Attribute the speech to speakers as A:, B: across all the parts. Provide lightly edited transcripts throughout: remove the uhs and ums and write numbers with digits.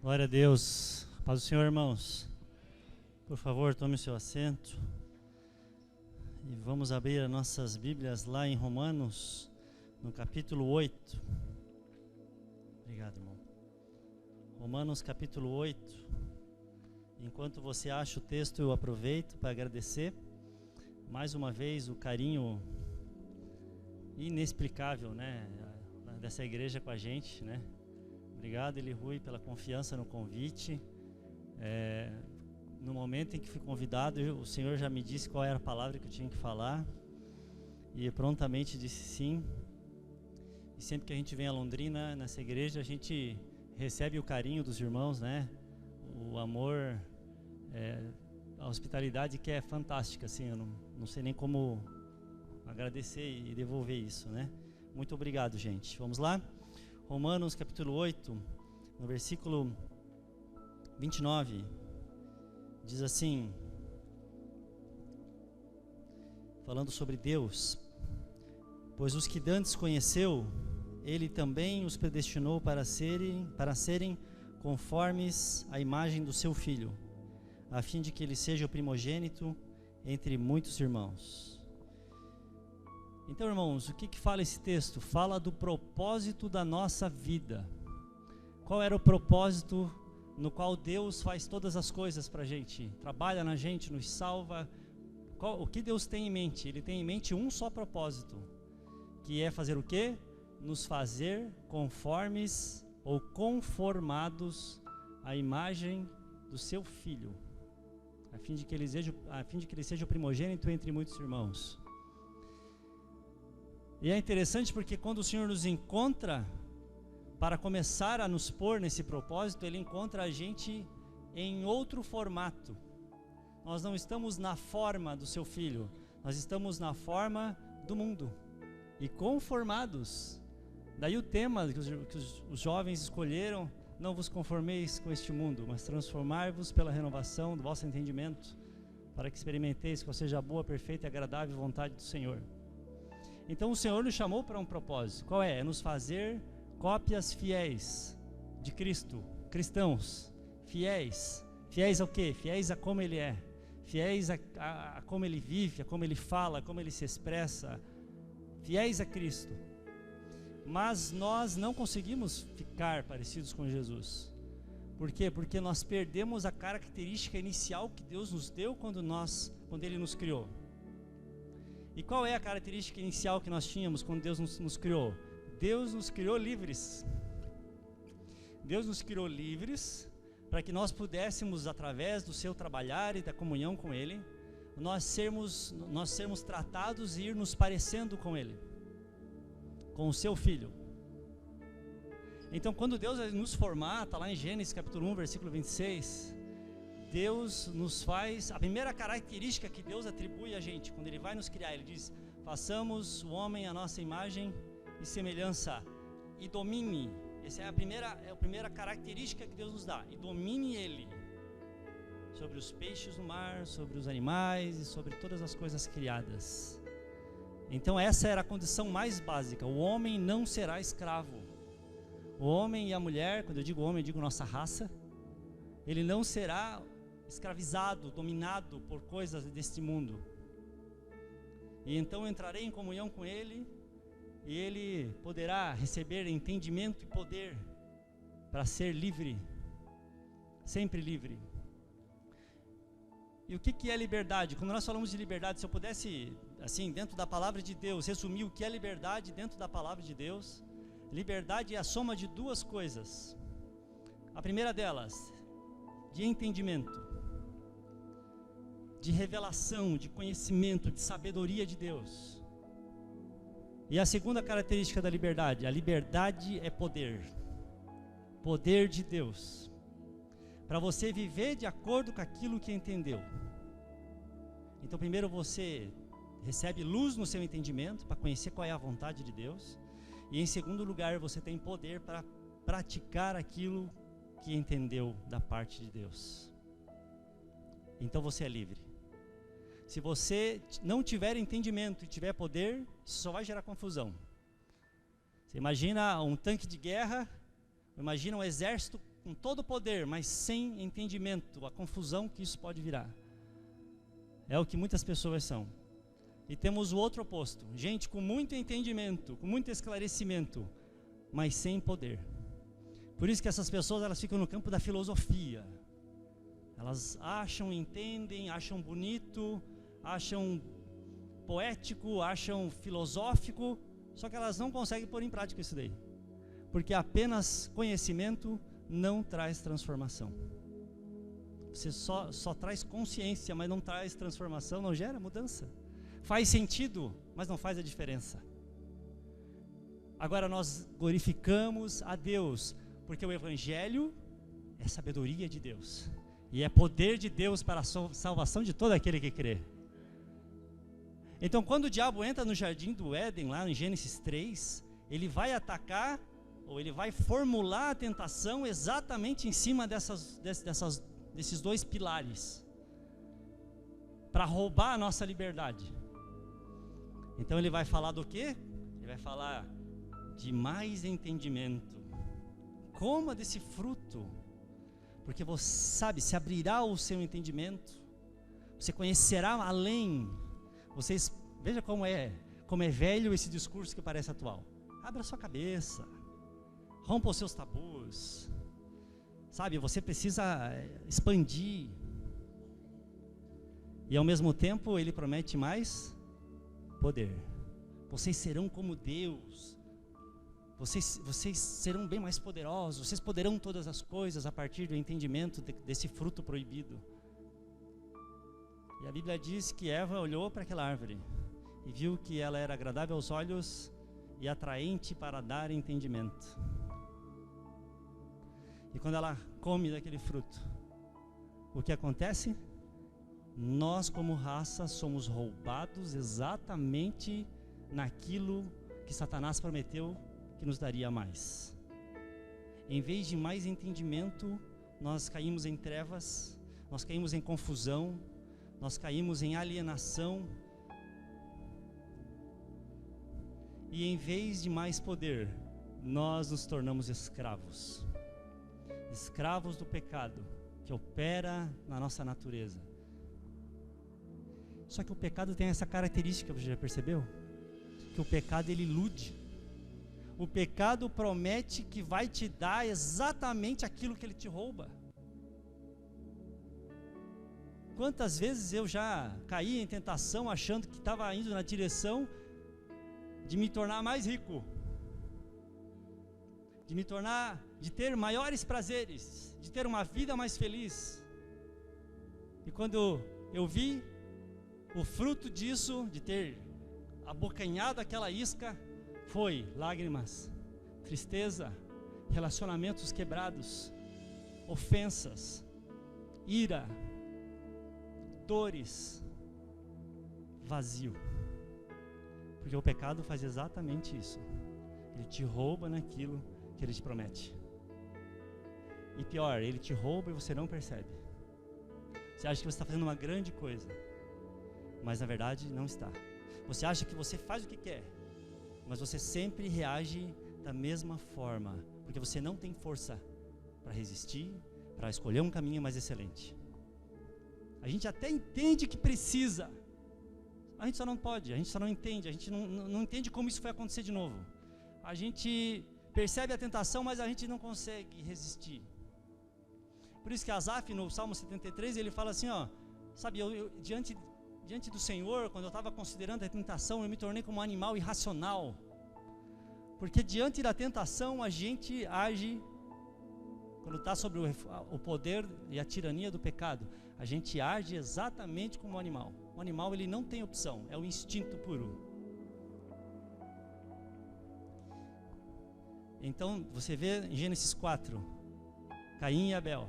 A: Glória a Deus. Paz do Senhor, irmãos. Por favor, tome o seu assento. E vamos abrir as nossas Bíblias lá em Romanos, no capítulo 8. Obrigado, irmão. Romanos, capítulo 8. Enquanto você acha o texto, eu aproveito para agradecer mais uma vez o carinho inexplicável, né, dessa igreja com a gente, né? Obrigado, Eli Rui, pela confiança no convite. No momento em que fui convidado, o Senhor já me disse qual era a palavra que eu tinha que falar e prontamente disse sim. E sempre que a gente vem a Londrina, nessa igreja, a gente recebe o carinho dos irmãos, né? O amor, a hospitalidade que é fantástica, assim, eu não sei nem como agradecer e devolver isso, né? Muito obrigado, gente. Vamos lá? Romanos capítulo 8, no versículo 29, diz assim, falando sobre Deus: pois os que dantes conheceu, Ele também os predestinou para serem conformes à imagem do seu Filho, a fim de que Ele seja o primogênito entre muitos irmãos. Então, irmãos, o que fala esse texto? Fala do propósito da nossa vida. Qual era o propósito no qual Deus faz todas as coisas para a gente? Trabalha na gente, nos salva. O que Deus tem em mente? Ele tem em mente um só propósito, que é fazer o quê? Nos fazer conformes ou conformados à imagem do seu Filho, a fim de que ele seja o primogênito entre muitos irmãos. E é interessante porque quando o Senhor nos encontra para começar a nos pôr nesse propósito, Ele encontra a gente em outro formato. Nós não estamos na forma do seu Filho, nós estamos na forma do mundo e conformados. Daí o tema que os jovens escolheram: não vos conformeis com este mundo, mas transformai-vos pela renovação do vosso entendimento, para que experimenteis qual seja a boa, perfeita e agradável vontade do Senhor. Então o Senhor nos chamou para um propósito. Qual é? É nos fazer cópias fiéis de Cristo, cristãos, fiéis. Fiéis ao quê? Fiéis a como Ele é, fiéis a como Ele vive, a como Ele fala, a como Ele se expressa, fiéis a Cristo. Mas nós não conseguimos ficar parecidos com Jesus. Por quê? Porque nós perdemos a característica inicial que Deus nos deu quando Ele nos criou. E qual é a característica inicial que nós tínhamos quando Deus nos criou? Deus nos criou livres. Deus nos criou livres para que nós pudéssemos, através do seu trabalhar e da comunhão com Ele, nós sermos tratados e ir nos parecendo com Ele, com o seu Filho. Então, quando Deus vai nos formar, está lá em Gênesis capítulo 1, versículo 26, Deus nos faz, a primeira característica que Deus atribui a gente, quando Ele vai nos criar, Ele diz: façamos o homem à nossa imagem e semelhança, e domine. Essa é a primeira característica que Deus nos dá, e domine Ele sobre os peixes no mar, sobre os animais e sobre todas as coisas criadas. Então essa era a condição mais básica: o homem não será escravo. O homem e a mulher, quando eu digo homem, eu digo nossa raça, ele não será escravizado, dominado por coisas deste mundo. E então eu entrarei em comunhão com Ele, e Ele poderá receber entendimento e poder para ser livre, sempre livre. E o que é liberdade? Quando nós falamos de liberdade, se eu pudesse, assim, dentro da palavra de Deus, resumir o que é liberdade dentro da palavra de Deus, liberdade é a soma de duas coisas. A primeira delas, de entendimento, de revelação, de conhecimento, de sabedoria de Deus. E a segunda característica da liberdade: a liberdade é poder. Poder de Deus, para você viver de acordo com aquilo que entendeu. Então, primeiro você recebe luz no seu entendimento, para conhecer qual é a vontade de Deus. E em segundo lugar, você tem poder para praticar aquilo que entendeu da parte de Deus. Então você é livre. Se você não tiver entendimento e tiver poder, isso só vai gerar confusão. Você imagina um tanque de guerra, imagina um exército com todo o poder, mas sem entendimento, a confusão que isso pode virar. É o que muitas pessoas são. E temos o outro oposto, gente com muito entendimento, com muito esclarecimento, mas sem poder. Por isso que essas pessoas, elas ficam no campo da filosofia. Elas acham, entendem, acham bonito, acham poético, acham filosófico, só que elas não conseguem pôr em prática isso daí. Porque apenas conhecimento não traz transformação. Você só traz consciência, mas não traz transformação, não gera mudança. Faz sentido, mas não faz a diferença. Agora nós glorificamos a Deus, porque o Evangelho é sabedoria de Deus. E é poder de Deus para a salvação de todo aquele que crê. Então quando o diabo entra no jardim do Éden, lá em Gênesis 3, ele vai atacar, ou ele vai formular a tentação exatamente em cima desses dois pilares, para roubar a nossa liberdade. Então ele vai falar do quê? Ele vai falar de mais entendimento. Coma desse fruto, porque você sabe, se abrirá o seu entendimento, você conhecerá além. Vocês, veja como é velho esse discurso que parece atual. Abra sua cabeça, rompa os seus tabus, sabe, você precisa expandir. E ao mesmo tempo ele promete mais poder. Vocês serão como Deus. Vocês serão bem mais poderosos. Vocês poderão todas as coisas a partir do entendimento desse fruto proibido. E a Bíblia diz que Eva olhou para aquela árvore e viu que ela era agradável aos olhos e atraente para dar entendimento. E quando ela come daquele fruto, o que acontece? Nós como raça somos roubados exatamente naquilo que Satanás prometeu que nos daria mais. Em vez de mais entendimento, nós caímos em trevas, nós caímos em confusão, nós caímos em alienação. E em vez de mais poder, nós nos tornamos escravos. Escravos do pecado que opera na nossa natureza. Só que o pecado tem essa característica, você já percebeu? Que o pecado ele ilude. O pecado promete que vai te dar exatamente aquilo que ele te rouba. Quantas vezes eu já caí em tentação achando que estava indo na direção de me tornar mais rico, de ter maiores prazeres, de ter uma vida mais feliz. E quando eu vi o fruto disso, de ter abocanhado aquela isca, foi lágrimas, tristeza, relacionamentos quebrados, ofensas, ira, dores, vazio. Porque o pecado faz exatamente isso. Ele te rouba naquilo que ele te promete. E pior, ele te rouba e você não percebe. Você acha que você está fazendo uma grande coisa, mas na verdade não está. Você acha que você faz o que quer, mas você sempre reage da mesma forma, porque você não tem força para resistir, para escolher um caminho mais excelente. A gente até entende que precisa, a gente só não pode, a gente só não entende, a gente não entende como isso vai acontecer de novo. A gente percebe a tentação, mas a gente não consegue resistir. Por isso que Asaf, no Salmo 73, ele fala assim, ó, sabe, eu diante do Senhor, quando eu estava considerando a tentação, eu me tornei como um animal irracional. Porque diante da tentação, a gente age, quando está sobre o poder e a tirania do pecado, a gente age exatamente como um animal. O animal, ele não tem opção, é o instinto puro. Então, você vê em Gênesis 4, Caim e Abel.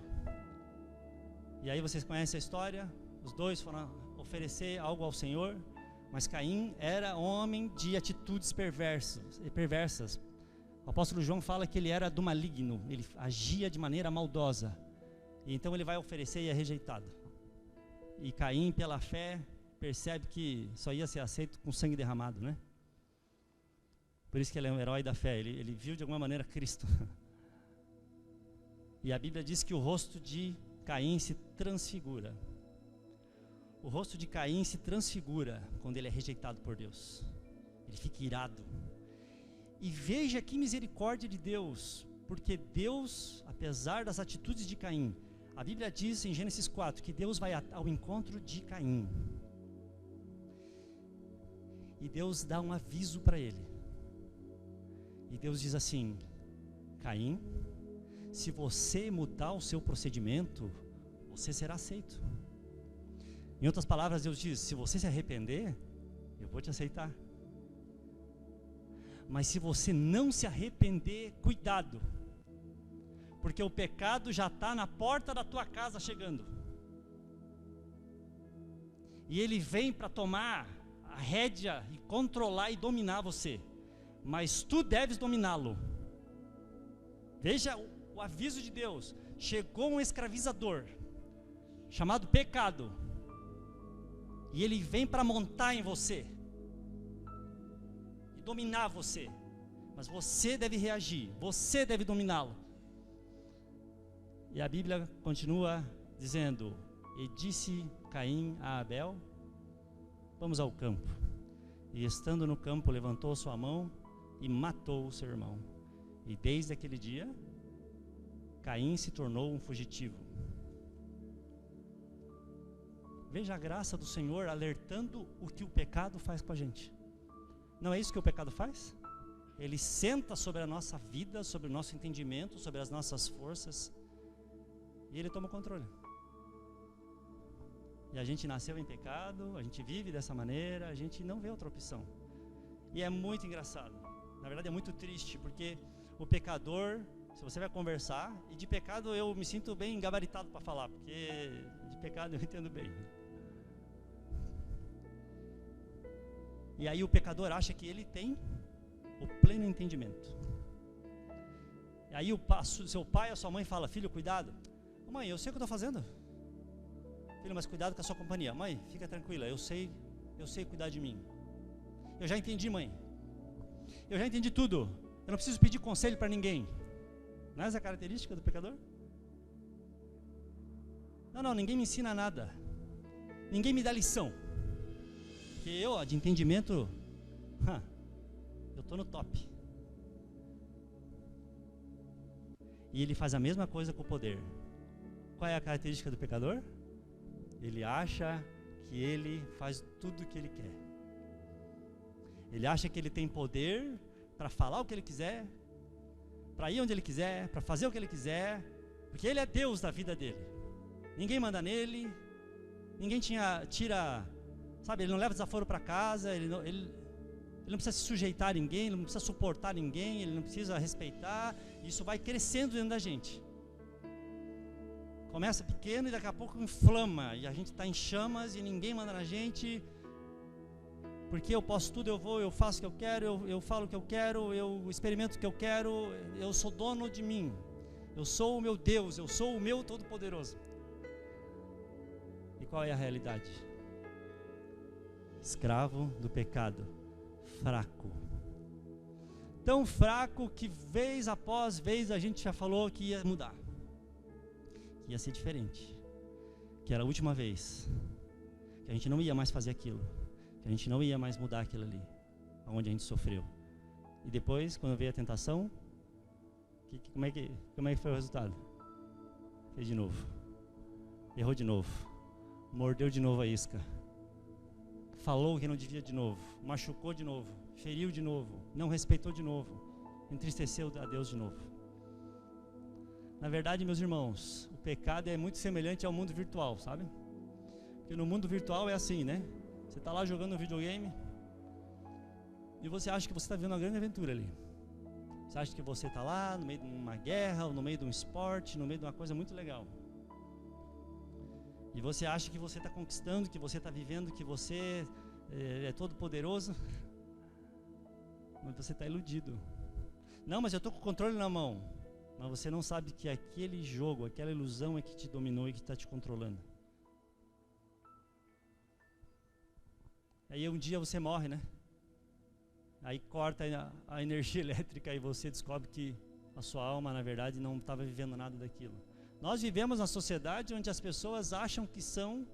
A: E aí vocês conhecem a história, os dois foram oferecer algo ao Senhor, mas Caim era homem de atitudes perversas. O apóstolo João fala que ele era do maligno, ele agia de maneira maldosa. E então ele vai oferecer e é rejeitado. E Caim, pela fé, percebe que só ia ser aceito com sangue derramado, né? Por isso que ele é um herói da fé, ele viu de alguma maneira Cristo. E a Bíblia diz que o rosto de Caim se transfigura. O rosto de Caim se transfigura quando ele é rejeitado por Deus. Ele fica irado. E veja que misericórdia de Deus, porque Deus, apesar das atitudes de Caim, a Bíblia diz em Gênesis 4 que Deus vai ao encontro de Caim. E Deus dá um aviso para ele. E Deus diz assim: Caim, se você mudar o seu procedimento, você será aceito. Em outras palavras, Deus diz: se você se arrepender, eu vou te aceitar. Mas se você não se arrepender, cuidado, porque o pecado já está na porta da tua casa chegando. E ele vem para tomar a rédea e controlar e dominar você. Mas tu deves dominá-lo. Veja o aviso de Deus. Chegou um escravizador chamado pecado. E ele vem para montar em você e dominar você. Mas você deve reagir, você deve dominá-lo. E a Bíblia continua dizendo: e disse Caim a Abel: vamos ao campo. E estando no campo, levantou sua mão e matou o seu irmão. E desde aquele dia, Caim se tornou um fugitivo. Veja a graça do Senhor alertando o que o pecado faz com a gente. Não é isso que o pecado faz? Ele senta sobre a nossa vida, sobre o nosso entendimento, sobre as nossas forças, e ele toma o controle. E a gente nasceu em pecado, a gente vive dessa maneira, a gente não vê outra opção. E é muito engraçado, na verdade é muito triste, porque o pecador, se você vai conversar, e de pecado eu me sinto bem gabaritado para falar, porque de pecado eu entendo bem. E aí o pecador acha que ele tem o pleno entendimento. E aí seu pai ou sua mãe fala: filho, cuidado. Mãe, eu sei o que eu estou fazendo. Filho, mas cuidado com a sua companhia. Mãe, fica tranquila, eu sei cuidar de mim. Eu já entendi, mãe. Eu já entendi tudo. Eu não preciso pedir conselho para ninguém. Não é essa a característica do pecador? Não, ninguém me ensina nada. Ninguém me dá lição. Porque eu, de entendimento, eu estou no top. E ele faz a mesma coisa com o poder. Qual é a característica do pecador? Ele acha que ele faz tudo o que ele quer. Ele acha que ele tem poder para falar o que ele quiser, para ir onde ele quiser, para fazer o que ele quiser, porque ele é Deus da vida dele. Ninguém manda nele, ninguém tira, sabe, ele não leva desaforo para casa, ele não precisa se sujeitar a ninguém, ele não precisa suportar ninguém, ele não precisa respeitar. Isso vai crescendo dentro da gente. Começa pequeno e daqui a pouco inflama, e a gente está em chamas e ninguém manda na gente, porque eu posso tudo, eu faço o que eu quero, eu falo o que eu quero, eu experimento o que eu quero, eu sou dono de mim, eu sou o meu Deus, eu sou o meu Todo-Poderoso. E qual é a realidade? Escravo do pecado, fraco. Tão fraco que vez após vez a gente já falou que ia mudar, que ia ser diferente, que era a última vez, que a gente não ia mais fazer aquilo, que a gente não ia mais mudar aquilo ali, onde a gente sofreu. E depois, quando veio a tentação, como é que foi o resultado? Fez de novo, errou de novo, mordeu de novo a isca, falou o que não devia de novo, machucou de novo, feriu de novo, não respeitou de novo, entristeceu a Deus de novo. Na verdade, meus irmãos, o pecado é muito semelhante ao mundo virtual, sabe? Porque no mundo virtual é assim, né? Você está lá jogando um videogame e você acha que você está vivendo uma grande aventura ali. Você acha que você está lá no meio de uma guerra, ou no meio de um esporte, no meio de uma coisa muito legal. E você acha que você está conquistando, que você está vivendo, que você é todo poderoso. Mas você está iludido. Não, mas eu estou com o controle na mão. Mas você não sabe que aquele jogo, aquela ilusão é que te dominou e que está te controlando. Aí um dia você morre, né? Aí corta a energia elétrica e você descobre que a sua alma, na verdade, não estava vivendo nada daquilo. Nós vivemos na sociedade onde as pessoas acham que são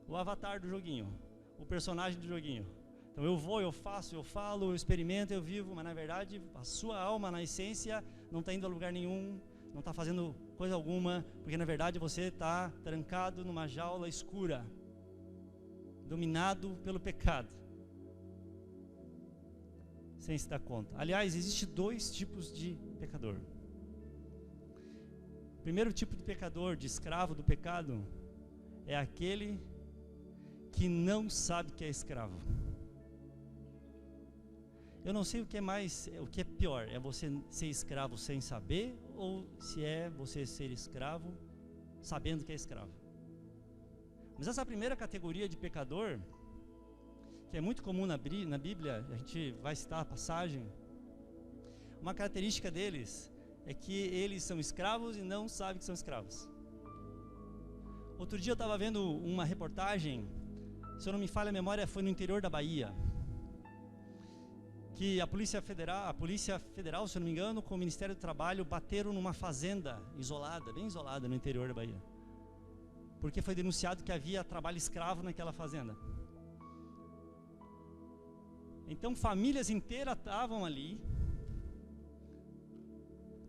A: o avatar do joguinho, o personagem do joguinho. Então eu vou, eu faço, eu falo, eu experimento, eu vivo, mas na verdade a sua alma, na essência, não está indo a lugar nenhum, não está fazendo coisa alguma, porque na verdade você está trancado numa jaula escura, dominado pelo pecado, sem se dar conta. Aliás, existe 2 tipos de pecador. O primeiro tipo de pecador, de escravo do pecado, é aquele que não sabe que é escravo. Eu não sei o que é pior, é você ser escravo sem saber, ou se é você ser escravo sabendo que é escravo. Mas essa primeira categoria de pecador, que é muito comum na Bíblia, a gente vai citar a passagem, uma característica deles é que eles são escravos e não sabem que são escravos. Outro dia eu estava vendo uma reportagem, se eu não me falha a memória, foi no interior da Bahia, que a Polícia Federal, se eu não me engano, com o Ministério do Trabalho, bateram numa fazenda isolada, bem isolada no interior da Bahia, porque foi denunciado que havia trabalho escravo naquela fazenda. Então famílias inteiras estavam ali,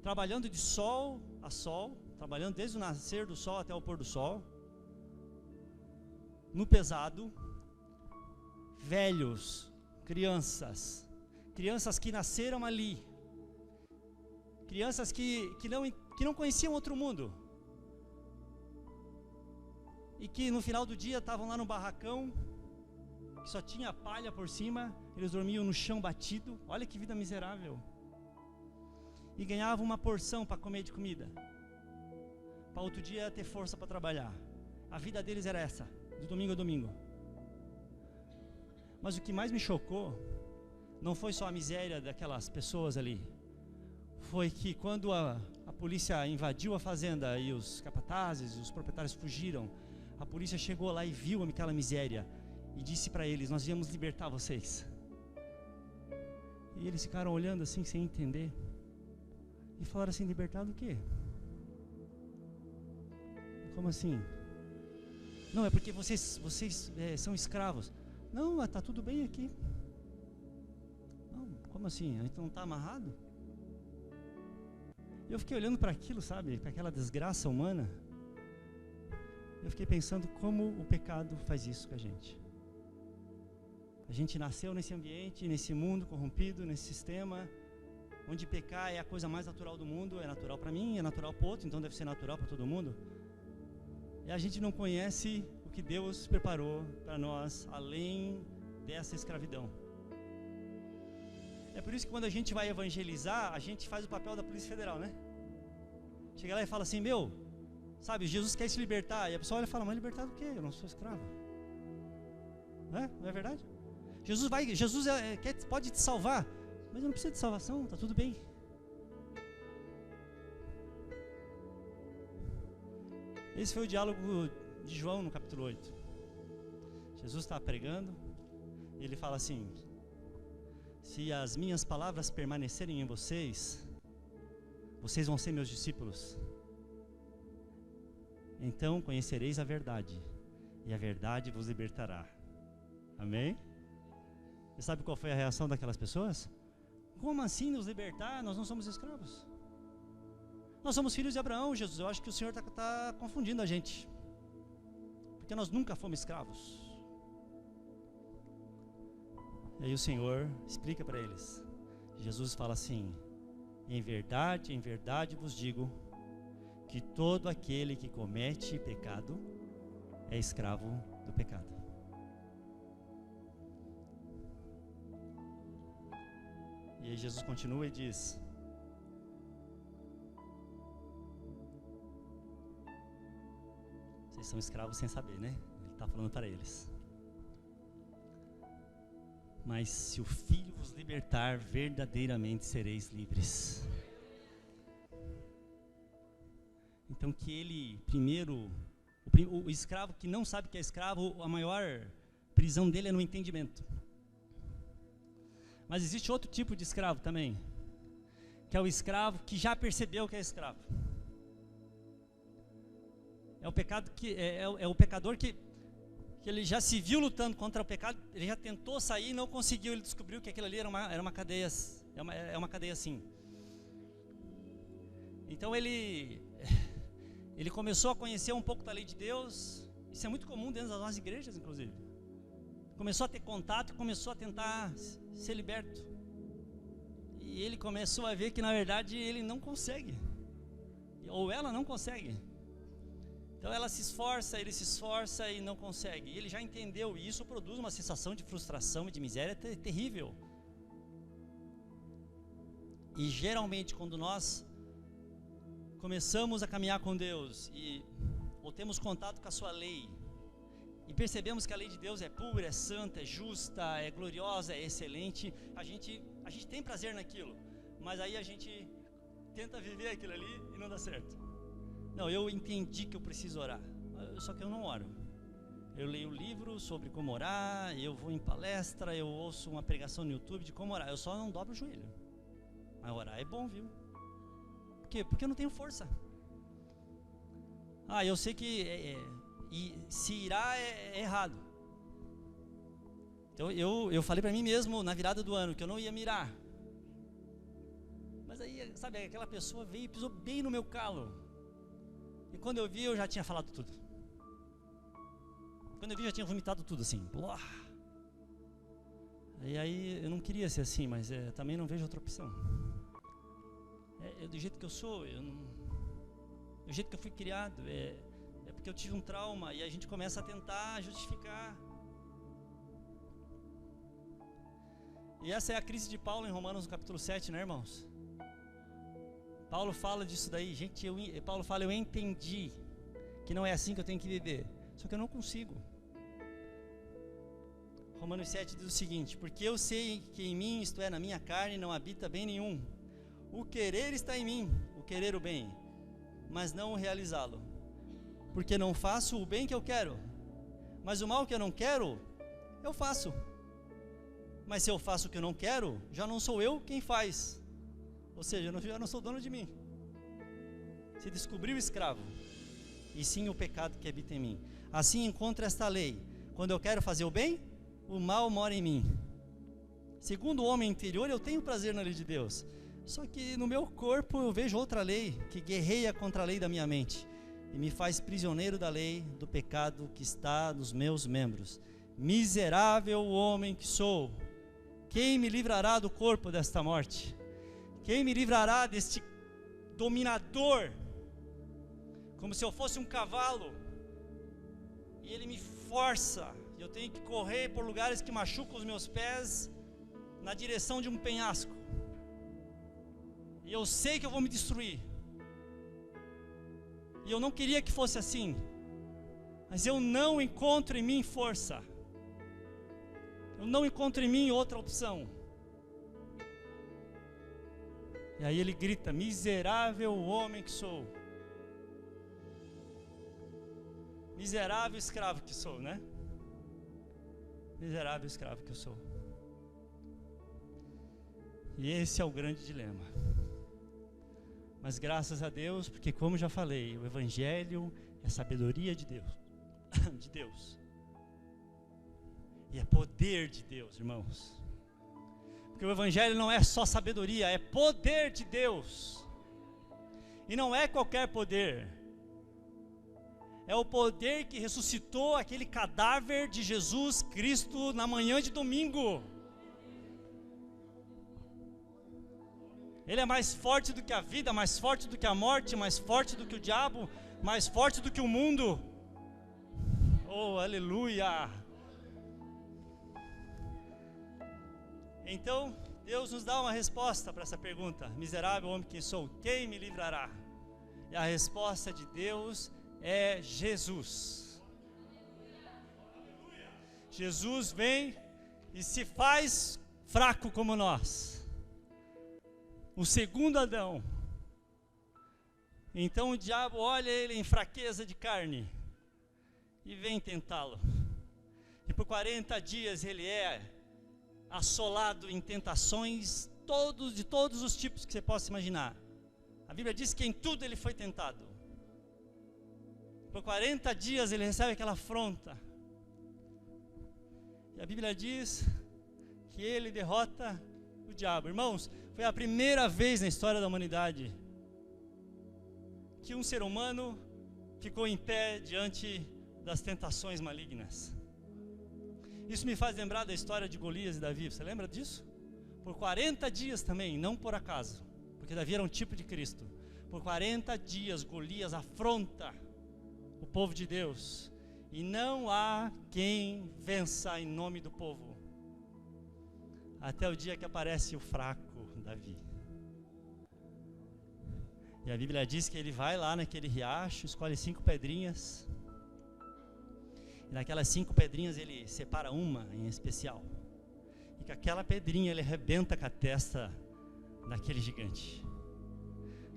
A: trabalhando de sol a sol, trabalhando desde o nascer do sol até o pôr do sol, no pesado, velhos, crianças que nasceram ali, crianças que não conheciam outro mundo, e que no final do dia estavam lá no barracão, que só tinha palha por cima, eles dormiam no chão batido, olha que vida miserável, e ganhavam uma porção para comer de comida, para outro dia ter força para trabalhar. A vida deles era essa, de domingo a domingo. Mas o que mais me chocou não foi só a miséria daquelas pessoas ali, foi que quando a polícia invadiu a fazenda e os capatazes, os proprietários fugiram, a polícia chegou lá e viu aquela miséria e disse para eles: nós viemos libertar vocês. E eles ficaram olhando assim sem entender e falaram assim: libertar do quê? Como assim? Não, é porque vocês são escravos. Não, está tudo bem aqui. Não, como assim? A gente não está amarrado? Eu fiquei olhando para aquilo, sabe, para aquela desgraça humana. Eu fiquei pensando como o pecado faz isso com a gente. A gente nasceu nesse ambiente, nesse mundo corrompido, nesse sistema, onde pecar é a coisa mais natural do mundo. É natural para mim, é natural para o outro, então deve ser natural para todo mundo. E a gente não conhece o que Deus preparou para nós, além dessa escravidão. É por isso que quando a gente vai evangelizar, a gente faz o papel da Polícia Federal, né? Chega lá e fala assim: sabe, Jesus quer se libertar. E a pessoa olha e fala: mas libertar do quê? Eu não sou escravo. Não é verdade? Jesus pode te salvar, mas eu não preciso de salvação, está tudo bem. Esse foi o diálogo de João no capítulo 8. Jesus está pregando e ele fala assim: se as minhas palavras permanecerem em vocês, vocês vão ser meus discípulos. Então conhecereis a verdade, e a verdade vos libertará. Amém? E sabe qual foi a reação daquelas pessoas? Como assim nos libertar? Nós não somos escravos. Nós somos filhos de Abraão, Jesus. Eu acho que o Senhor está confundindo a gente, porque nós nunca fomos escravos. E aí o Senhor explica para eles. Jesus fala assim: em verdade vos digo, que todo aquele que comete pecado é escravo do pecado. E aí Jesus continua e diz: vocês são escravos sem saber, né? Ele está falando para eles. Mas se o Filho vos libertar, verdadeiramente sereis livres. Então que ele, primeiro, o escravo que não sabe que é escravo, a maior prisão dele é no entendimento. Mas existe outro tipo de escravo também, que é o escravo que já percebeu que é escravo. É o pecado que é o pecador que ele já se viu lutando contra o pecado, ele já tentou sair e não conseguiu, ele descobriu que aquilo ali era uma cadeia, é uma cadeia assim. Então ele começou a conhecer um pouco da lei de Deus. Isso é muito comum dentro das nossas igrejas, inclusive. Começou a ter contato, começou a tentar ser liberto. E ele começou a ver que na verdade ele não consegue, ou ela não consegue. Então ela se esforça, ele se esforça e não consegue. E ele já entendeu, e isso produz uma sensação de frustração e de miséria terrível. E geralmente quando nós começamos a caminhar com Deus ou temos contato com a sua lei e percebemos que a lei de Deus é pura, é santa, é justa, é gloriosa, é excelente, a gente tem prazer naquilo, mas aí a gente tenta viver aquilo ali e não dá certo. Não, eu entendi que eu preciso orar, só que eu não oro. Eu leio livro sobre como orar, eu vou em palestra, eu ouço uma pregação no YouTube de como orar, eu só não dobro o joelho. Mas orar é bom, viu? Por quê? Porque eu não tenho força. Eu sei que se irar é errado. Então eu falei para mim mesmo na virada do ano que eu não ia mirar. Mas aí, sabe, aquela pessoa veio e pisou bem no meu calo. E quando eu vi, eu já tinha falado tudo. Quando eu vi, eu já tinha vomitado tudo assim. E aí eu não queria ser assim, mas também não vejo outra opção. Do jeito que eu sou, do jeito que eu fui criado, é porque eu tive um trauma, e a gente começa a tentar justificar. E essa é a crise de Paulo em Romanos capítulo 7, né, irmãos? Paulo fala disso daí, gente, Paulo fala, eu entendi que não é assim que eu tenho que viver, só que eu não consigo. Romanos 7 diz o seguinte: porque eu sei que em mim, isto é, na minha carne, não habita bem nenhum. O querer está em mim, o querer o bem, mas não o realizá-lo. Porque não faço o bem que eu quero, mas o mal que eu não quero, eu faço. Mas se eu faço o que eu não quero, já não sou eu quem faz. Ou seja, eu já não sou dono de mim. Se descobriu o escravo, e sim o pecado que habita em mim. Assim encontro esta lei: quando eu quero fazer o bem, o mal mora em mim. Segundo o homem interior, eu tenho prazer na lei de Deus. Só que no meu corpo eu vejo outra lei que guerreia contra a lei da minha mente e me faz prisioneiro da lei do pecado que está nos meus membros. Miserável homem que sou, quem me livrará do corpo desta morte? Quem me livrará deste dominador? Como se eu fosse um cavalo e ele me força, e eu tenho que correr por lugares que machucam os meus pés na direção de um penhasco. E eu sei que eu vou me destruir. E eu não queria que fosse assim, mas eu não encontro em mim força. Eu não encontro em mim outra opção. E aí ele grita: miserável homem que sou. Miserável escravo que sou, né? Miserável escravo que eu sou. E esse é o grande dilema. Mas graças a Deus, porque como já falei, o Evangelho é sabedoria de Deus. De Deus. E é poder de Deus, irmãos. Porque o Evangelho não é só sabedoria, é poder de Deus. E não é qualquer poder. É o poder que ressuscitou aquele cadáver de Jesus Cristo na manhã de domingo. Ele é mais forte do que a vida, mais forte do que a morte, mais forte do que o diabo, mais forte do que o mundo. Oh, aleluia! Então, Deus nos dá uma resposta para essa pergunta: miserável homem que sou, quem me livrará? E a resposta de Deus é Jesus. Jesus vem e se faz fraco como nós. O segundo Adão. Então o diabo olha ele em fraqueza de carne e vem tentá-lo. E por 40 dias ele é assolado em tentações todos os tipos que você possa imaginar. A Bíblia diz que em tudo ele foi tentado. Por 40 dias ele recebe aquela afronta. E a Bíblia diz que ele derrota o diabo. Irmãos, foi a primeira vez na história da humanidade que um ser humano ficou em pé diante das tentações malignas. Isso me faz lembrar da história de Golias e Davi. Você lembra disso? Por 40 dias também, não por acaso, porque Davi era um tipo de Cristo. Por 40 dias Golias afronta o povo de Deus, e não há quem vença em nome do povo, até o dia que aparece o fraco Davi. E a Bíblia diz que ele vai lá naquele riacho, escolhe 5 pedrinhas, e naquelas 5 pedrinhas ele separa uma em especial, e com aquela pedrinha ele arrebenta com a testa daquele gigante.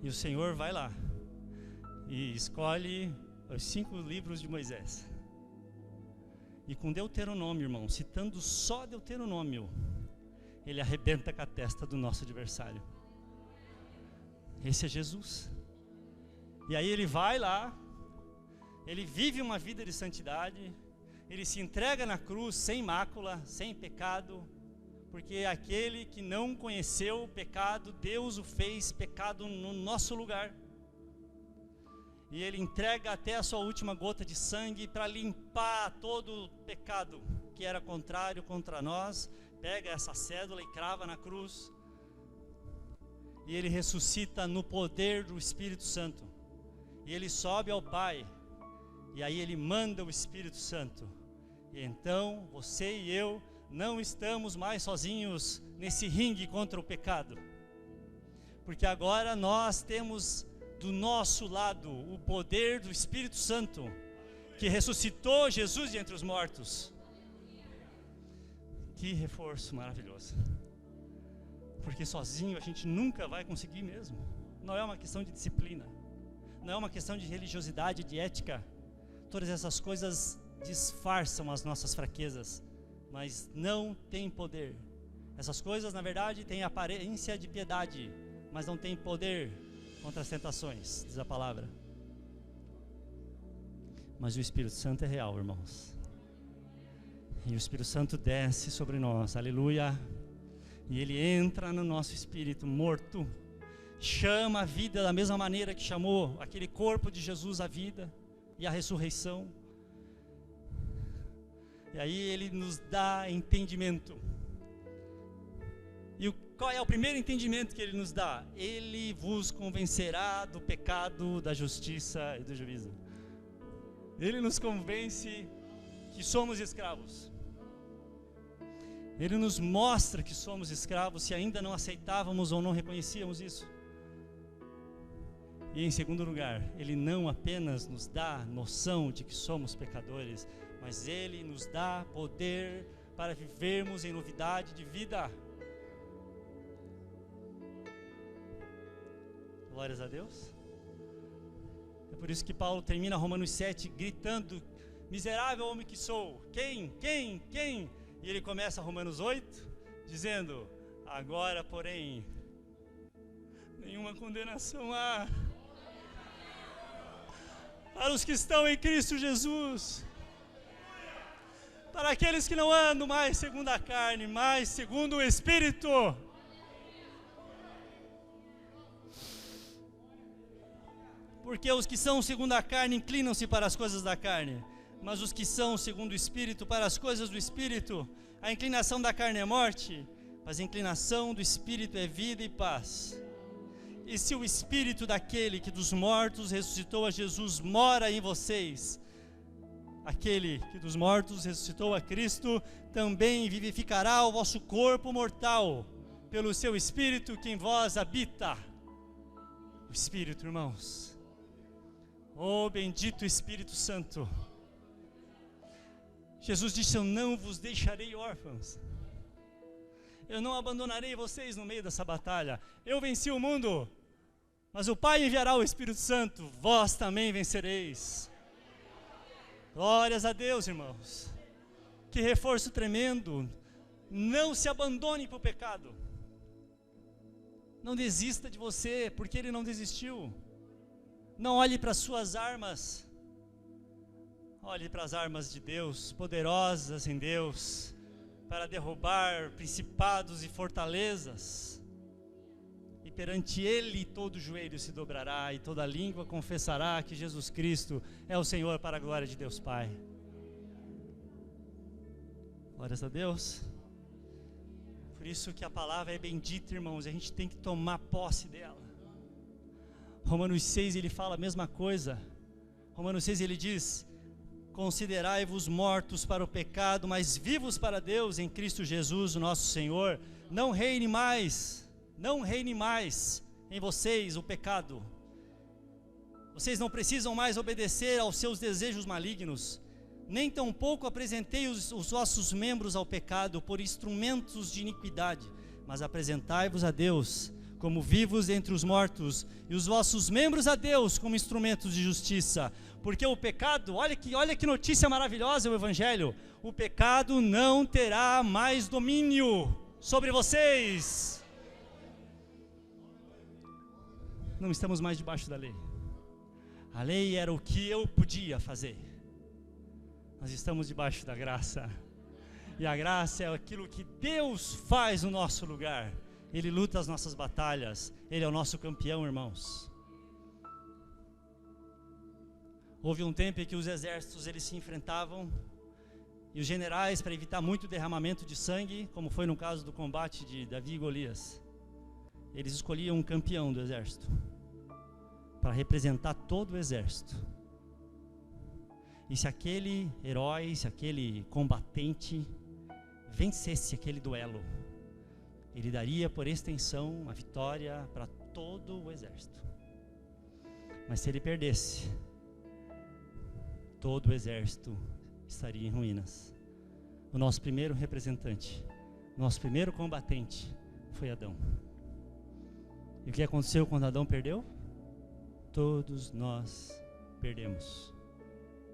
A: E o Senhor vai lá e escolhe os 5 livros de Moisés, e com Deuteronômio, irmão, citando só Deuteronômio, ele arrebenta com a testa do nosso adversário. Esse é Jesus. E aí ele vai lá, ele vive uma vida de santidade, ele se entrega na cruz sem mácula, sem pecado, porque aquele que não conheceu o pecado, Deus o fez pecado no nosso lugar. E ele entrega até a sua última gota de sangue para limpar todo o pecado que era contrário contra nós. Pega essa cédula e crava na cruz. E ele ressuscita no poder do Espírito Santo. E ele sobe ao Pai. E aí ele manda o Espírito Santo. E então você e eu não estamos mais sozinhos nesse ringue contra o pecado. Porque agora nós temos do nosso lado o poder do Espírito Santo, que ressuscitou Jesus de entre os mortos. Que reforço maravilhoso. Porque sozinho a gente nunca vai conseguir mesmo. Não é uma questão de disciplina, não é uma questão de religiosidade, de ética. Todas essas coisas disfarçam as nossas fraquezas, mas não tem poder. Essas coisas, na verdade, têm aparência de piedade, mas não tem poder contra as tentações, diz a palavra. Mas o Espírito Santo é real, irmãos. E o Espírito Santo desce sobre nós, aleluia. E ele entra no nosso espírito morto, chama a vida da mesma maneira que chamou aquele corpo de Jesus à vida e à ressurreição. E aí ele nos dá entendimento. E qual é o primeiro entendimento que ele nos dá? Ele vos convencerá do pecado, da justiça e do juízo. Ele nos convence que somos escravos. Ele nos mostra que somos escravos se ainda não aceitávamos ou não reconhecíamos isso. E em segundo lugar, ele não apenas nos dá noção de que somos pecadores, mas ele nos dá poder para vivermos em novidade de vida. Glórias a Deus. É por isso que Paulo termina Romanos 7 gritando: miserável homem que sou, quem? E ele começa Romanos 8 dizendo: agora, porém, nenhuma condenação há para os que estão em Cristo Jesus, para aqueles que não andam mais segundo a carne, mas segundo o Espírito. Porque os que são segundo a carne inclinam-se para as coisas da carne, mas os que são segundo o Espírito para as coisas do Espírito. A inclinação da carne é morte, mas a inclinação do Espírito é vida e paz. E se o Espírito daquele que dos mortos ressuscitou a Jesus mora em vocês, aquele que dos mortos ressuscitou a Cristo também vivificará o vosso corpo mortal pelo seu Espírito que em vós habita. O Espírito, irmãos. Oh, bendito Espírito Santo. Jesus disse: eu não vos deixarei órfãos. Eu não abandonarei vocês no meio dessa batalha. Eu venci o mundo, mas o Pai enviará o Espírito Santo. Vós também vencereis. Glórias a Deus, irmãos. Que reforço tremendo. Não se abandone para o pecado. Não desista de você, porque Ele não desistiu. Não olhe para as suas armas. Olhe para as armas de Deus, poderosas em Deus, para derrubar principados e fortalezas. E perante Ele todo joelho se dobrará e toda língua confessará que Jesus Cristo é o Senhor, para a glória de Deus Pai. Glórias a Deus. Por isso que a palavra é bendita, irmãos, a gente tem que tomar posse dela. Romanos 6 ele fala a mesma coisa. Romanos 6 ele diz: considerai-vos mortos para o pecado, mas vivos para Deus em Cristo Jesus, o nosso Senhor. Não reine mais em vocês o pecado. Vocês não precisam mais obedecer aos seus desejos malignos, nem tampouco apresentei os vossos membros ao pecado por instrumentos de iniquidade, mas apresentai-vos a Deus como vivos entre os mortos, e os vossos membros a Deus como instrumentos de justiça. Porque o pecado, olha que notícia maravilhosa o Evangelho, o pecado não terá mais domínio sobre vocês. Não estamos mais debaixo da lei. A lei era o que eu podia fazer. Nós estamos debaixo da graça. E a graça é aquilo que Deus faz no nosso lugar. Ele luta as nossas batalhas. Ele é o nosso campeão, irmãos. Houve um tempo em que os exércitos eles se enfrentavam, e os generais, para evitar muito derramamento de sangue, como foi no caso do combate de Davi e Golias, eles escolhiam um campeão do exército para representar todo o exército. E se aquele herói, se aquele combatente vencesse aquele duelo, ele daria por extensão a vitória para todo o exército. Mas se ele perdesse, todo o exército estaria em ruínas. O nosso primeiro representante, nosso primeiro combatente foi Adão. E o que aconteceu quando Adão perdeu? Todos nós perdemos.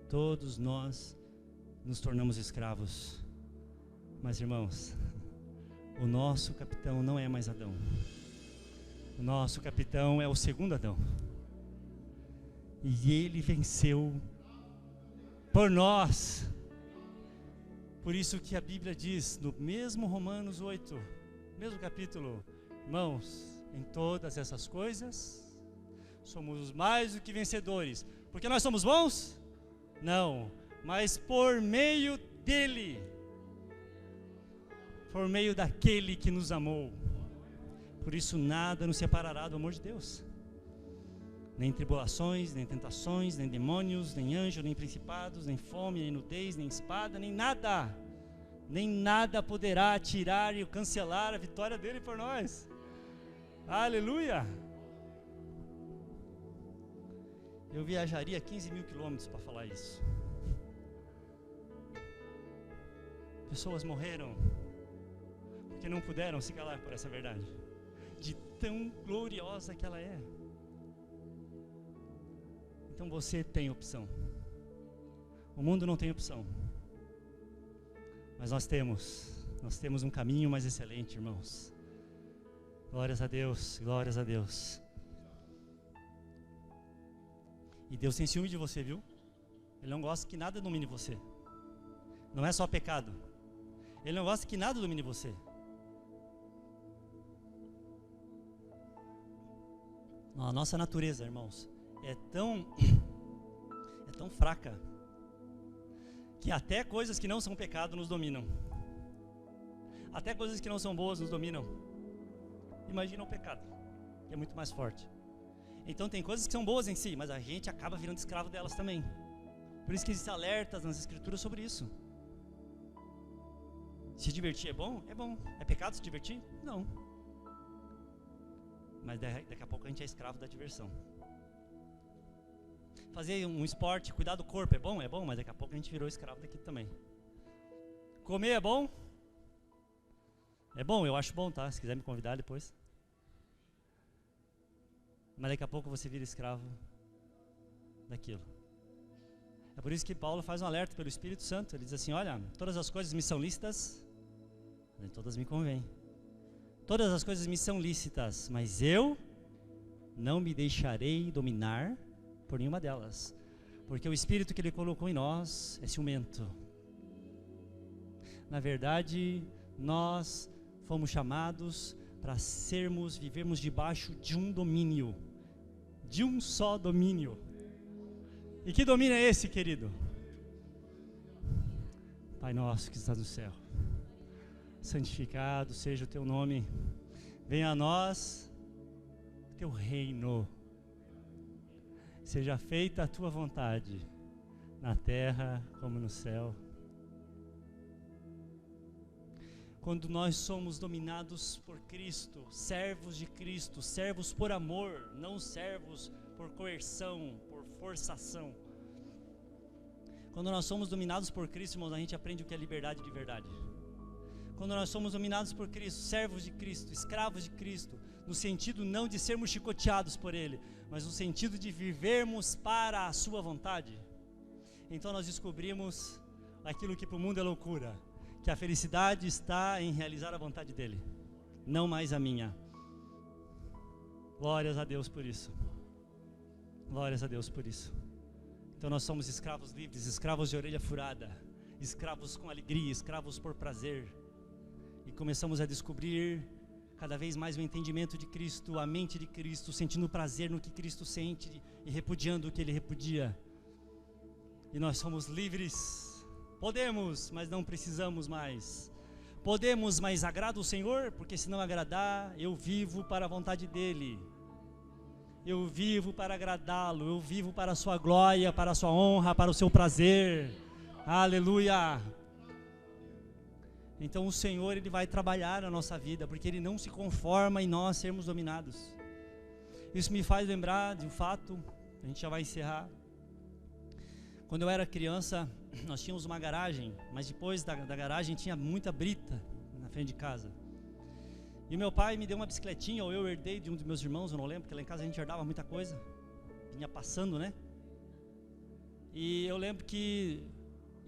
A: Todos nós nos tornamos escravos. Mas, irmãos, o nosso capitão não é mais Adão. O nosso capitão é o segundo Adão. E ele venceu por nós. Por isso que a Bíblia diz, no mesmo Romanos 8, mesmo capítulo: irmãos, em todas essas coisas somos mais do que vencedores. Porque nós somos bons? Não, mas por meio dele, por meio daquele que nos amou. Por isso nada nos separará do amor de Deus. Nem tribulações, nem tentações, nem demônios, nem anjos, nem principados, nem fome, nem nudez, nem espada, nem nada poderá tirar e cancelar a vitória dele por nós. Aleluia! Eu viajaria 15 mil quilômetros para falar isso. Pessoas morreram porque não puderam se calar por essa verdade, de tão gloriosa que ela é. Então você tem opção. O mundo não tem opção. Mas nós temos um caminho mais excelente, irmãos. Glórias a Deus, glórias a Deus. E Deus tem ciúme de você, viu? Ele não gosta que nada domine você. Não é só pecado. Ele não gosta que nada domine você. A nossa natureza, irmãos, é tão fraca que até coisas que não são pecado nos dominam. Até coisas que não são boas nos dominam. Imagina o pecado, que é muito mais forte. Então tem coisas que são boas em si, mas a gente acaba virando escravo delas também. Por isso que existem alertas nas escrituras sobre isso. Se divertir é bom? É bom. É pecado se divertir? Não. Mas daqui a pouco a gente é escravo da diversão. Fazer um esporte, cuidar do corpo é bom, mas daqui a pouco a gente virou escravo daquilo também. Comer é bom? É bom, eu acho bom, tá? Se quiser me convidar depois. Mas daqui a pouco você vira escravo daquilo. É por isso que Paulo faz um alerta pelo Espírito Santo. Ele diz assim: olha, todas as coisas me são lícitas, nem todas me convêm. Todas as coisas me são lícitas, mas eu não me deixarei dominar por nenhuma delas, porque o Espírito que Ele colocou em nós é ciumento. Na verdade, nós fomos chamados para vivermos debaixo de um domínio, de um só domínio. E que domínio é esse, querido? Pai nosso que estás no céu, santificado seja o teu nome, venha a nós o teu reino, seja feita a tua vontade, na terra como no céu. Quando nós somos dominados por Cristo, servos de Cristo, servos por amor, não servos por coerção, por forçação. Quando nós somos dominados por Cristo, irmãos, a gente aprende o que é liberdade de verdade. Quando nós somos dominados por Cristo, servos de Cristo, escravos de Cristo, no sentido não de sermos chicoteados por Ele, mas no sentido de vivermos para a sua vontade, então nós descobrimos aquilo que para o mundo é loucura, que a felicidade está em realizar a vontade dEle, não mais a minha. Glórias a Deus por isso. Glórias a Deus por isso. Então nós somos escravos livres, escravos de orelha furada, escravos com alegria, escravos por prazer. E começamos a descobrir cada vez mais o entendimento de Cristo, a mente de Cristo, sentindo prazer no que Cristo sente e repudiando o que Ele repudia. E nós somos livres. Podemos, mas não precisamos mais. Podemos, mas agrada o Senhor, porque se não agradar, eu vivo para a vontade dEle. Eu vivo para agradá-lo, eu vivo para a sua glória, para a sua honra, para o seu prazer. Aleluia! Então o Senhor, Ele vai trabalhar na nossa vida, porque Ele não se conforma em nós sermos dominados. Isso me faz lembrar de um fato, a gente já vai encerrar. Quando eu era criança, nós tínhamos uma garagem, mas depois da garagem tinha muita brita na frente de casa. E meu pai me deu uma bicicletinha, ou eu herdei de um dos meus irmãos, eu não lembro, porque lá em casa a gente herdava muita coisa. Vinha passando, né? E eu lembro que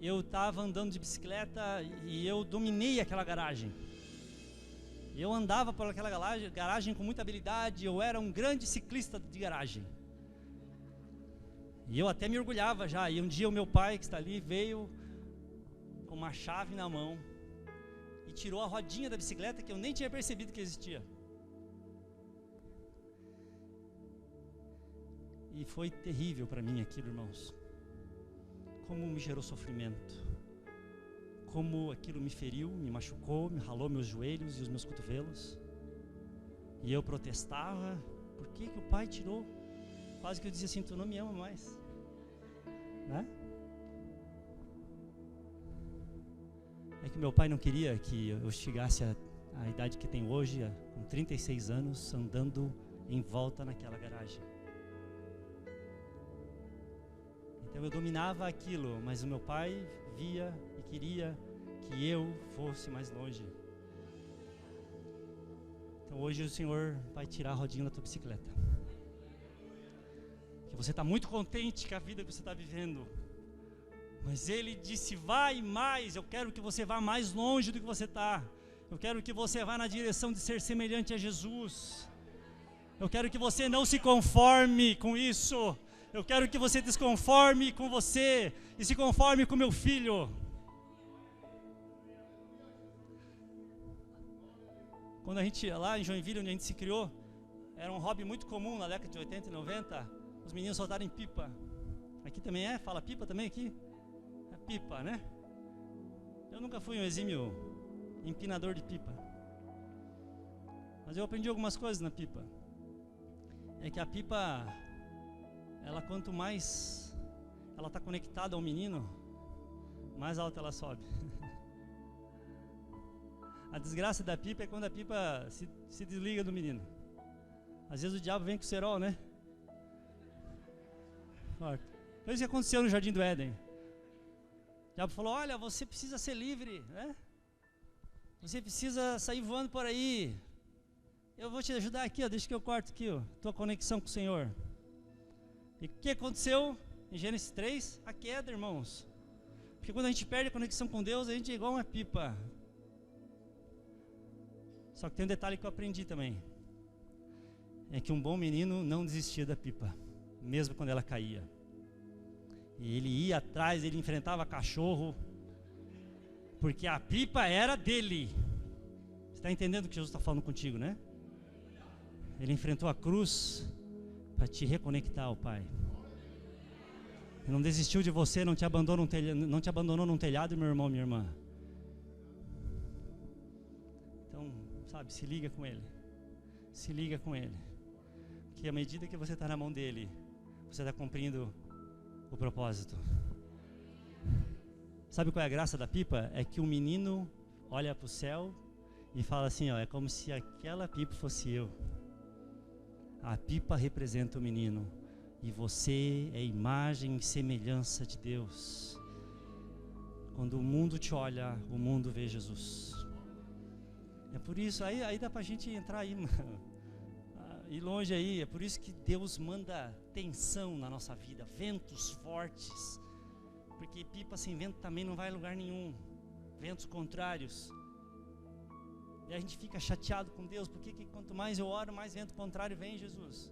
A: eu estava andando de bicicleta e eu dominei aquela garagem. E eu andava por aquela garagem com muita habilidade, eu era um grande ciclista de garagem. E eu até me orgulhava já. E um dia o meu pai, que está ali, veio com uma chave na mão e tirou a rodinha da bicicleta que eu nem tinha percebido que existia. E foi terrível para mim aquilo, irmãos. Como me gerou sofrimento. Como aquilo me feriu, me machucou, me ralou meus joelhos e os meus cotovelos. E eu protestava. Por que o pai tirou? Quase que eu dizia assim, tu não me ama mais, né? É que meu pai não queria que eu chegasse à idade que tenho hoje, com 36 anos, andando em volta naquela garagem. Então eu dominava aquilo, mas o meu pai via e queria que eu fosse mais longe. Então hoje o Senhor vai tirar a rodinha da tua bicicleta. Que você está muito contente com a vida que você está vivendo, mas Ele disse, vai mais, eu quero que você vá mais longe do que você está, eu quero que você vá na direção de ser semelhante a Jesus, eu quero que você não se conforme com isso, eu quero que você desconforme com você e se conforme com meu filho. Quando a gente ia lá em Joinville, onde a gente se criou, era um hobby muito comum na década de 80 e 90, os meninos soltarem pipa. Aqui também é? Fala pipa também aqui? É pipa, né? Eu nunca fui um exímio empinador de pipa, mas eu aprendi algumas coisas na pipa. É que a pipa, ela quanto mais ela está conectada ao menino, mais alta ela sobe. A desgraça da pipa é quando a pipa se desliga do menino. Às vezes o diabo vem com o cerol, né? Foi isso que aconteceu no Jardim do Éden. O diabo falou, olha, você precisa ser livre, né? Você precisa sair voando por aí. Eu vou te ajudar aqui, ó, deixa que eu corto aqui, ó, tua conexão com o Senhor. E o que aconteceu em Gênesis 3? A queda, irmãos. Porque quando a gente perde a conexão com Deus, a gente é igual uma pipa. Só que tem um detalhe que eu aprendi também. É que um bom menino não desistia da pipa, mesmo quando ela caía. E ele ia atrás, ele enfrentava cachorro, porque a pipa era dele. Você está entendendo o que Jesus está falando contigo, né? Ele enfrentou a cruz para te reconectar ao Pai. Ele não desistiu de você, não te abandonou num telhado, meu irmão, minha irmã. Então, sabe, se liga com Ele. Se liga com Ele. Que à medida que você está na mão dEle, você está cumprindo o propósito. Sabe qual é a graça da pipa? É que o menino olha para o céu e fala assim, ó, é como se aquela pipa fosse eu. A pipa representa o menino. E você é imagem e semelhança de Deus. Quando o mundo te olha, o mundo vê Jesus. É por isso, aí dá pra gente entrar aí, ir longe aí. É por isso que Deus manda tensão na nossa vida, ventos fortes. Porque pipa sem vento também não vai a lugar nenhum. Ventos contrários. E a gente fica chateado com Deus, porque quanto mais eu oro, mais vento contrário vem, Jesus.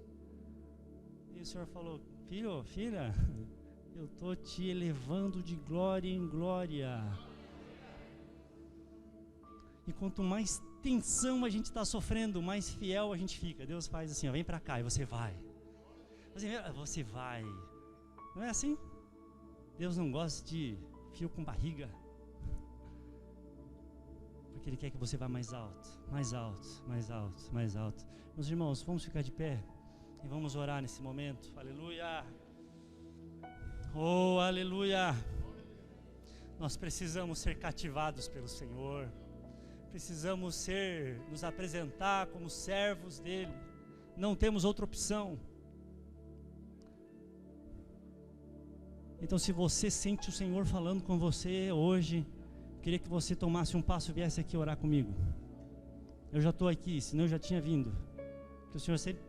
A: E o Senhor falou, filho, filha, eu estou te elevando de glória em glória. E quanto mais tensão a gente está sofrendo, mais fiel a gente fica. Deus faz assim, ó, vem para cá e você vai. Você vai. Não é assim? Deus não gosta de fio com barriga. Porque Ele quer que você vá mais alto, mais alto, mais alto, mais alto. Meus irmãos, vamos ficar de pé e vamos orar nesse momento. Aleluia. Oh, aleluia. Nós precisamos ser cativados pelo Senhor. Precisamos nos apresentar como servos dEle. Não temos outra opção. Então, se você sente o Senhor falando com você hoje, queria que você tomasse um passo e viesse aqui orar comigo. Eu já estou aqui, senão eu já tinha vindo. Porque o Senhor sempre,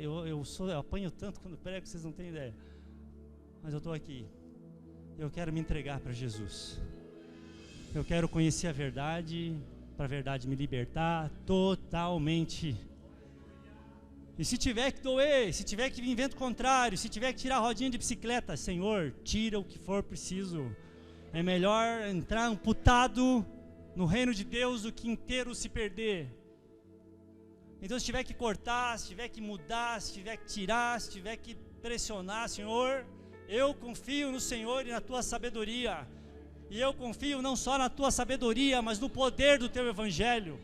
A: eu apanho tanto quando prego, vocês não têm ideia. Mas eu estou aqui. Eu quero me entregar para Jesus. Eu quero conhecer a verdade, para a verdade me libertar totalmente. E se tiver que doer, se tiver que vir vento contrário, se tiver que tirar a rodinha de bicicleta, Senhor, tira o que for preciso. É melhor entrar amputado no reino de Deus do que inteiro se perder. Então, se tiver que cortar, se tiver que mudar, se tiver que tirar, se tiver que pressionar, Senhor, eu confio no Senhor e na Tua sabedoria. E eu confio não só na Tua sabedoria, mas no poder do Teu Evangelho,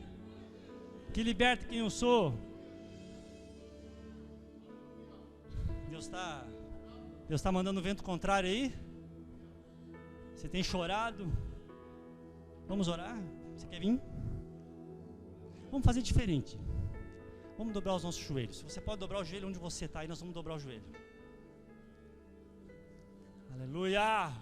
A: que liberta quem eu sou. Deus está mandando vento contrário aí? Você tem chorado? Vamos orar? Você quer vir? Vamos fazer diferente. Vamos dobrar os nossos joelhos. Você pode dobrar o joelho onde você está e nós vamos dobrar o joelho. Aleluia!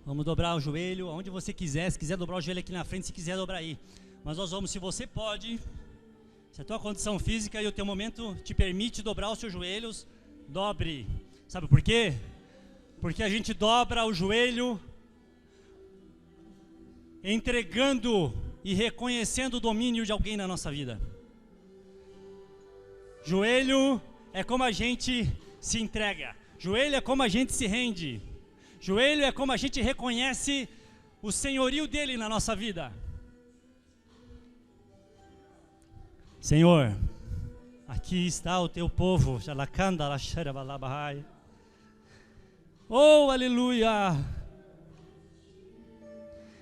A: Vamos dobrar o joelho onde você quiser. Se quiser dobrar o joelho aqui na frente, se quiser dobrar aí. Mas nós vamos, se você pode, se a tua condição física e o teu momento te permite dobrar os seus joelhos, dobre. Sabe por quê? Porque a gente dobra o joelho entregando e reconhecendo o domínio de alguém na nossa vida. Joelho é como a gente se entrega. Joelho é como a gente se rende. Joelho é como a gente reconhece o senhorio dele na nossa vida. Senhor, aqui está o teu povo. Oh, aleluia.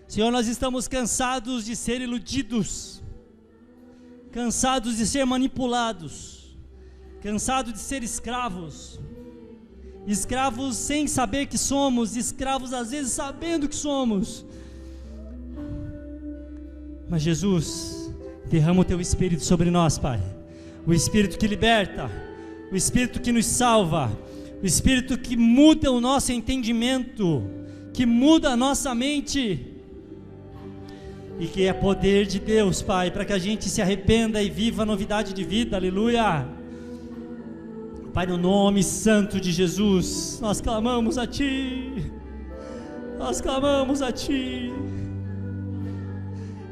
A: Senhor, nós estamos cansados de ser iludidos, cansados de ser manipulados, cansados de ser escravos. Escravos sem saber que somos, escravos às vezes sabendo que somos. Mas Jesus, derrama o teu Espírito sobre nós, Pai. O Espírito que liberta, o Espírito que nos salva, o Espírito que muda o nosso entendimento, que muda a nossa mente. E que é poder de Deus, Pai, para que a gente se arrependa e viva a novidade de vida, aleluia. Pai, no nome santo de Jesus, nós clamamos a Ti, nós clamamos a Ti,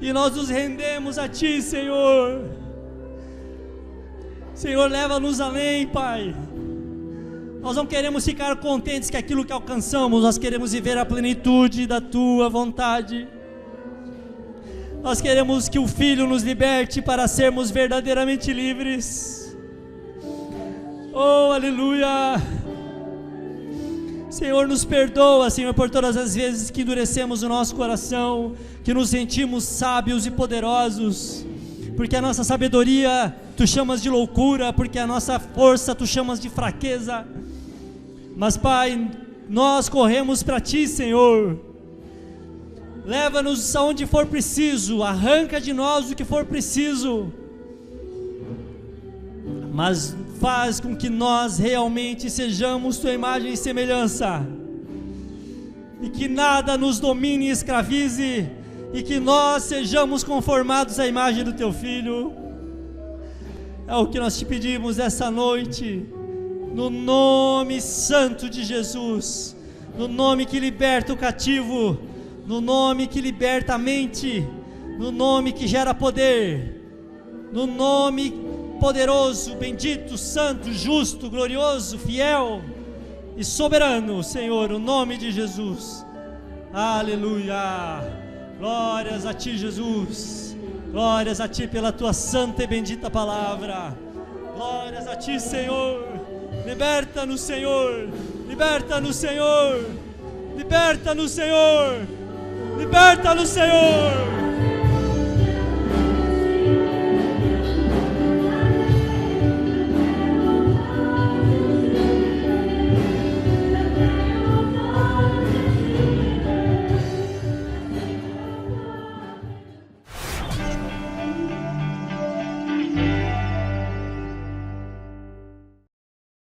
A: e nós nos rendemos a Ti, Senhor. Senhor, leva-nos além, Pai. Nós não queremos ficar contentes com aquilo que alcançamos, nós queremos viver a plenitude da Tua vontade. Nós queremos que o Filho nos liberte para sermos verdadeiramente livres. Oh, aleluia! Senhor, nos perdoa, Senhor, por todas as vezes que endurecemos o nosso coração, que nos sentimos sábios e poderosos, porque a nossa sabedoria Tu chamas de loucura, porque a nossa força Tu chamas de fraqueza. Mas, Pai, nós corremos para Ti, Senhor. Leva-nos aonde for preciso, arranca de nós o que for preciso, mas faz com que nós realmente sejamos Tua imagem e semelhança, e que nada nos domine e escravize, e que nós sejamos conformados à imagem do Teu Filho. É o que nós Te pedimos essa noite, no nome santo de Jesus, no nome que liberta o cativo, no nome que liberta a mente, no nome que gera poder, no nome poderoso, bendito, santo, justo, glorioso, fiel e soberano, Senhor, o nome de Jesus. Aleluia! Glórias a Ti, Jesus. Glórias a Ti pela Tua santa e bendita palavra. Glórias a Ti, Senhor. Liberta-nos, Senhor. Liberta-nos, Senhor. Liberta-nos, Senhor. Liberta-nos, Senhor.